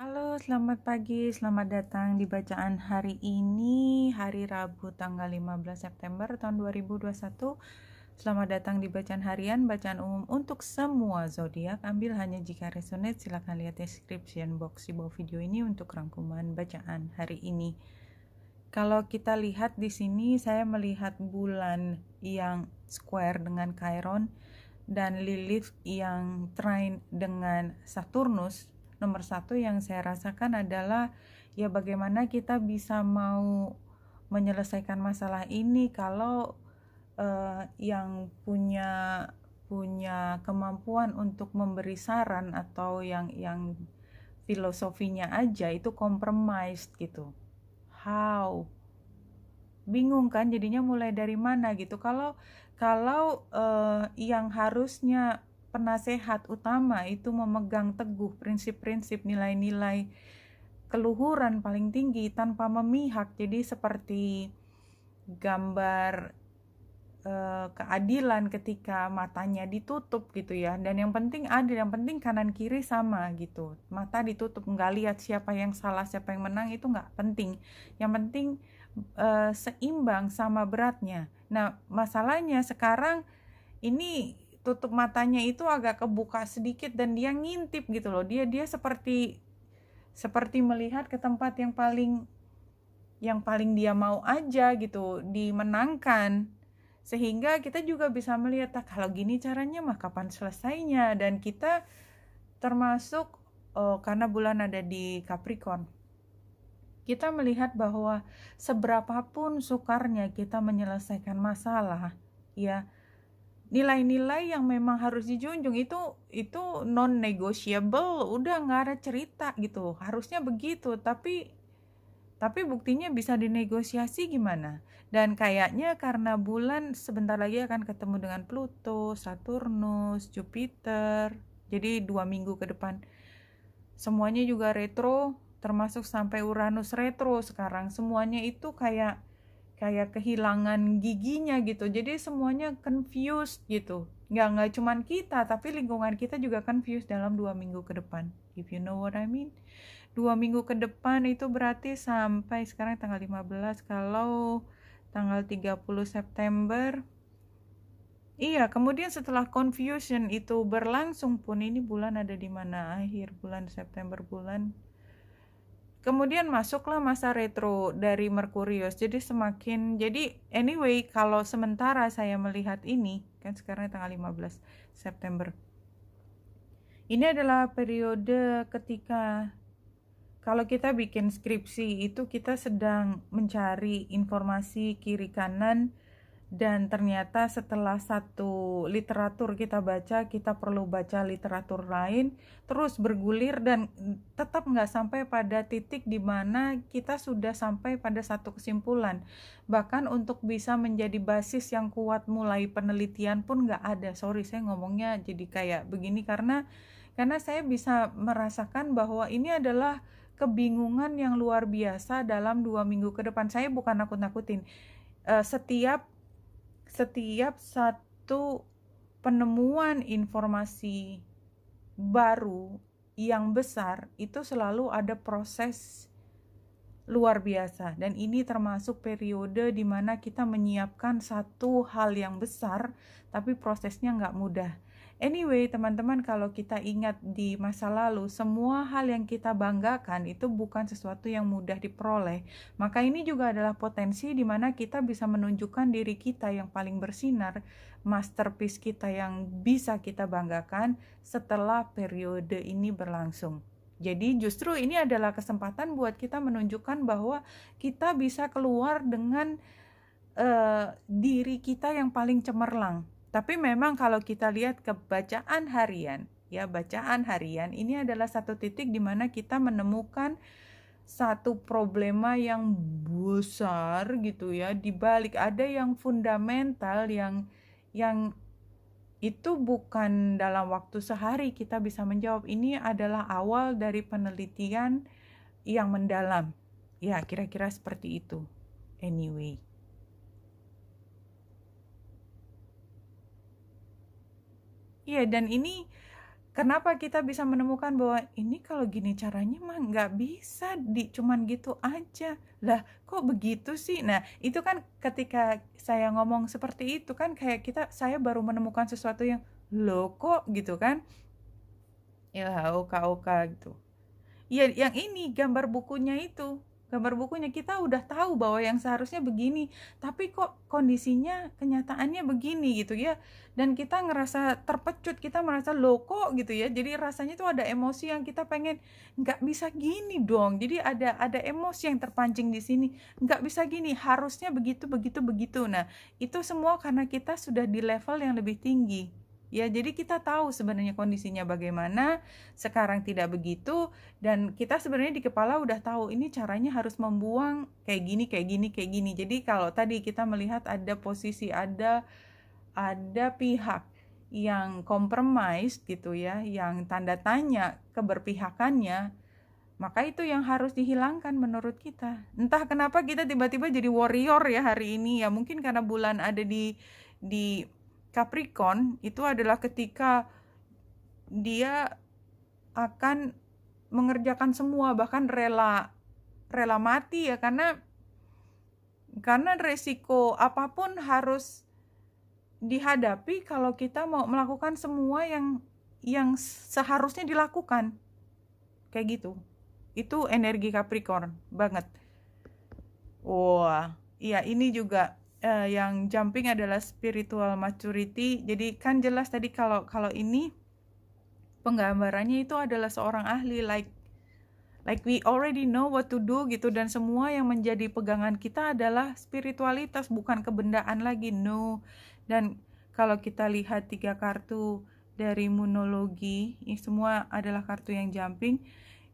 Halo, selamat pagi, selamat datang di bacaan hari ini, hari Rabu tanggal 15 September tahun 2021. Selamat datang di bacaan harian, bacaan umum untuk semua zodiak. Ambil hanya jika resonate, silakan lihat description box di bawah video ini untuk rangkuman bacaan hari ini. Kalau kita lihat di sini, saya melihat bulan yang square dengan Chiron dan Lilith yang trine dengan Saturnus. Nomor satu yang saya rasakan adalah ya bagaimana kita bisa mau menyelesaikan masalah ini kalau yang punya kemampuan untuk memberi saran atau yang filosofinya aja itu compromised gitu. How? Bingung kan jadinya mulai dari mana gitu. Kalau yang harusnya penasehat utama itu memegang teguh prinsip-prinsip nilai-nilai keluhuran paling tinggi tanpa memihak, jadi seperti gambar keadilan ketika matanya ditutup gitu ya, dan yang penting adil, yang penting kanan kiri sama gitu, mata ditutup, nggak lihat siapa yang salah siapa yang menang, itu nggak penting, yang penting seimbang sama beratnya. Nah masalahnya sekarang ini tutup matanya itu agak kebuka sedikit dan dia ngintip gitu loh, dia seperti melihat ke tempat yang paling dia mau aja gitu dimenangkan, sehingga kita juga bisa melihat kalau gini caranya mah kapan selesainya. Dan kita termasuk karena bulan ada di Capricorn, kita melihat bahwa seberapapun sukarnya kita menyelesaikan masalah ya, nilai-nilai yang memang harus dijunjung itu non negotiable, udah nggak ada cerita gitu, harusnya begitu, tapi buktinya bisa dinegosiasi gimana. Dan kayaknya karena bulan sebentar lagi akan ketemu dengan Pluto, Saturnus, Jupiter, jadi 2 minggu ke depan semuanya juga retro, termasuk sampai Uranus retro sekarang. Semuanya itu kayak kehilangan giginya gitu, jadi semuanya confused gitu. Nggak cuman kita, tapi lingkungan kita juga confused dalam 2 minggu ke depan, if you know what I mean. 2 minggu ke depan itu berarti sampai sekarang tanggal 15, kalau tanggal 30 September. Iya, kemudian setelah confusion itu berlangsung pun, ini bulan ada di mana, akhir bulan September bulan, kemudian masuklah masa retro dari Merkurius. Jadi anyway, kalau sementara saya melihat ini, kan sekarang tanggal 15 September. Ini adalah periode ketika kalau kita bikin skripsi itu kita sedang mencari informasi kiri kanan, dan ternyata setelah satu literatur kita baca, kita perlu baca literatur lain, terus bergulir dan tetap nggak sampai pada titik di mana kita sudah sampai pada satu kesimpulan. Bahkan untuk bisa menjadi basis yang kuat mulai penelitian pun nggak ada. Sorry, saya ngomongnya jadi kayak begini karena saya bisa merasakan bahwa ini adalah kebingungan yang luar biasa dalam 2 minggu ke depan. Saya bukan nakut-nakutin. Setiap satu penemuan informasi baru yang besar itu selalu ada proses luar biasa, dan ini termasuk periode di mana kita menyiapkan satu hal yang besar tapi prosesnya nggak mudah. Anyway teman-teman, kalau kita ingat di masa lalu, semua hal yang kita banggakan itu bukan sesuatu yang mudah diperoleh. Maka ini juga adalah potensi di mana kita bisa menunjukkan diri kita yang paling bersinar, masterpiece kita yang bisa kita banggakan setelah periode ini berlangsung. Jadi justru ini adalah kesempatan buat kita menunjukkan bahwa kita bisa keluar dengan diri kita yang paling cemerlang. Tapi memang kalau kita lihat ke bacaan harian, ya bacaan harian ini adalah satu titik di mana kita menemukan satu problema yang besar gitu ya. Di balik ada yang fundamental yang itu bukan dalam waktu sehari kita bisa menjawab. Ini adalah awal dari penelitian yang mendalam. Ya, kira-kira seperti itu. Anyway. Iya, dan ini Kenapa kita bisa menemukan bahwa ini kalau gini caranya mah nggak bisa cuman gitu aja. Lah, kok begitu sih? Nah, itu kan ketika saya ngomong seperti itu kan kayak saya baru menemukan sesuatu yang loh kok gitu kan. Ya, oka-oka gitu. Iya, yang ini gambar bukunya itu. Gambar bukunya kita udah tahu bahwa yang seharusnya begini, tapi kok kondisinya kenyataannya begini gitu ya. Dan kita ngerasa terpecut, kita merasa loh kok gitu ya. Jadi rasanya tuh ada emosi yang kita pengen nggak bisa gini dong. Jadi ada emosi yang terpancing di sini. Nggak bisa gini, harusnya begitu begitu begitu. Nah, itu semua karena kita sudah di level yang lebih tinggi. Ya, jadi kita tahu sebenarnya kondisinya bagaimana, sekarang tidak begitu, dan kita sebenarnya di kepala udah tahu ini caranya harus membuang kayak gini kayak gini kayak gini. Jadi kalau tadi kita melihat ada posisi, ada pihak yang compromise gitu ya, yang tanda tanya keberpihakannya, maka itu yang harus dihilangkan menurut kita. Entah kenapa kita tiba-tiba jadi warrior ya hari ini, ya mungkin karena bulan ada di Capricorn. Itu adalah ketika dia akan mengerjakan semua, bahkan rela mati ya, karena resiko apapun harus dihadapi kalau kita mau melakukan semua yang seharusnya dilakukan. Kayak gitu. Itu energi Capricorn banget. Wah, iya ini juga yang jumping adalah spiritual maturity. Jadi kan jelas tadi kalau ini penggambarannya itu adalah seorang ahli, like we already know what to do gitu, dan semua yang menjadi pegangan kita adalah spiritualitas, bukan kebendaan lagi. No. Dan kalau kita lihat 3 kartu dari Moonology, ini semua adalah kartu yang jumping.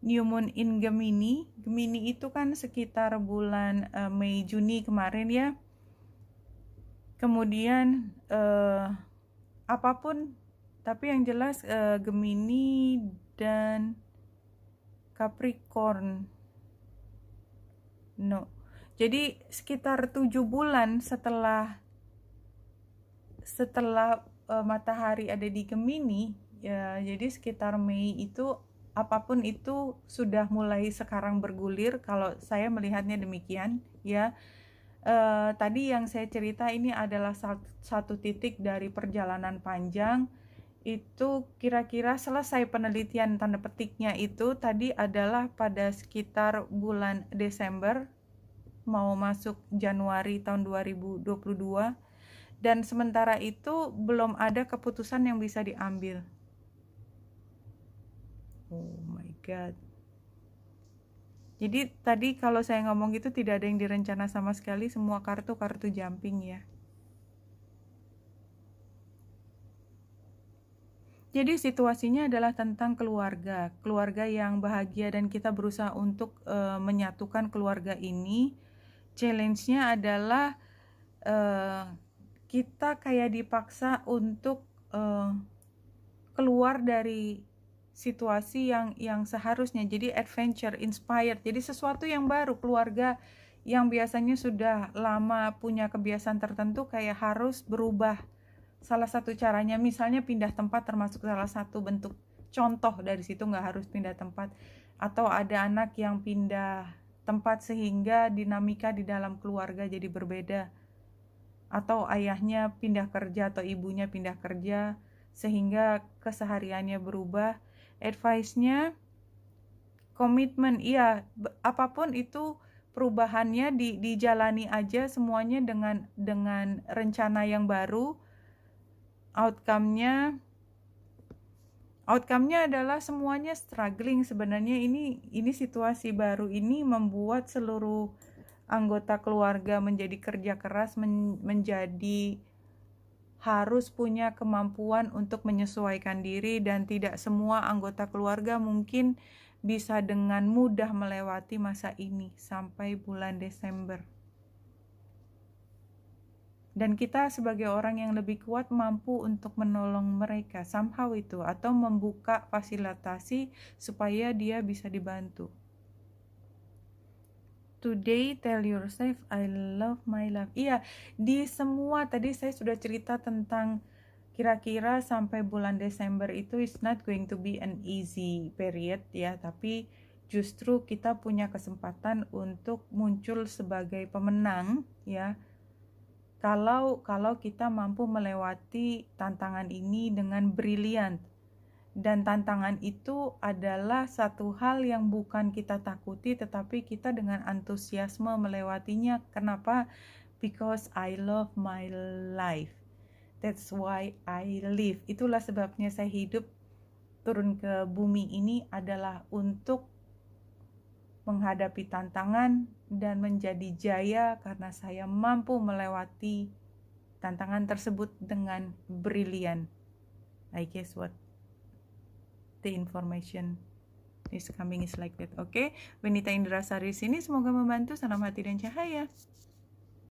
New Moon in Gemini. Gemini itu kan sekitar bulan Mei Juni kemarin ya. Kemudian apapun, tapi yang jelas Gemini dan Capricorn. No. Jadi sekitar 7 bulan setelah matahari ada di Gemini ya, jadi sekitar Mei itu apapun itu sudah mulai sekarang bergulir, kalau saya melihatnya demikian ya. Tadi yang saya cerita ini adalah satu titik dari perjalanan panjang. Itu kira-kira selesai penelitian tanda petiknya itu tadi adalah pada sekitar bulan Desember mau masuk Januari tahun 2022, dan sementara itu belum ada keputusan yang bisa diambil. Oh my god. Jadi tadi kalau saya ngomong gitu tidak ada yang direncana sama sekali, semua kartu jumping ya. Jadi situasinya adalah tentang keluarga yang bahagia, dan kita berusaha untuk menyatukan keluarga ini. Challenge-nya adalah kita kayak dipaksa untuk keluar dari situasi yang seharusnya, jadi adventure, inspired, jadi sesuatu yang baru. Keluarga yang biasanya sudah lama punya kebiasaan tertentu kayak harus berubah. Salah satu caranya misalnya pindah tempat, termasuk salah satu bentuk contoh dari situ, nggak harus pindah tempat. Atau ada anak yang pindah tempat sehingga dinamika di dalam keluarga jadi berbeda. Atau ayahnya pindah kerja atau ibunya pindah kerja sehingga kesehariannya berubah. Advice-nya komitmen, iya, apapun itu perubahannya dijalani aja semuanya dengan rencana yang baru. Outcome-nya adalah semuanya struggling sebenarnya. Ini situasi baru ini membuat seluruh anggota keluarga menjadi kerja keras, menjadi harus punya kemampuan untuk menyesuaikan diri, dan tidak semua anggota keluarga mungkin bisa dengan mudah melewati masa ini sampai bulan Desember. Dan kita sebagai orang yang lebih kuat mampu untuk menolong mereka somehow itu, atau membuka fasilitasi supaya dia bisa dibantu. Today tell yourself I love my life. Iya, di semua tadi saya sudah cerita tentang kira-kira sampai bulan Desember itu is not going to be an easy period ya, tapi justru kita punya kesempatan untuk muncul sebagai pemenang ya, kalau kita mampu melewati tantangan ini dengan brilian. Dan tantangan itu adalah satu hal yang bukan kita takuti, tetapi kita dengan antusiasme melewatinya. Kenapa? Because I love my life. That's why I live. Itulah sebabnya saya hidup, turun ke bumi ini adalah untuk menghadapi tantangan dan menjadi jaya karena saya mampu melewati tantangan tersebut dengan brilian. I guess what the information is coming is like that. Oke, Benita Indrasari sini, semoga membantu. Salam hati dan cahaya.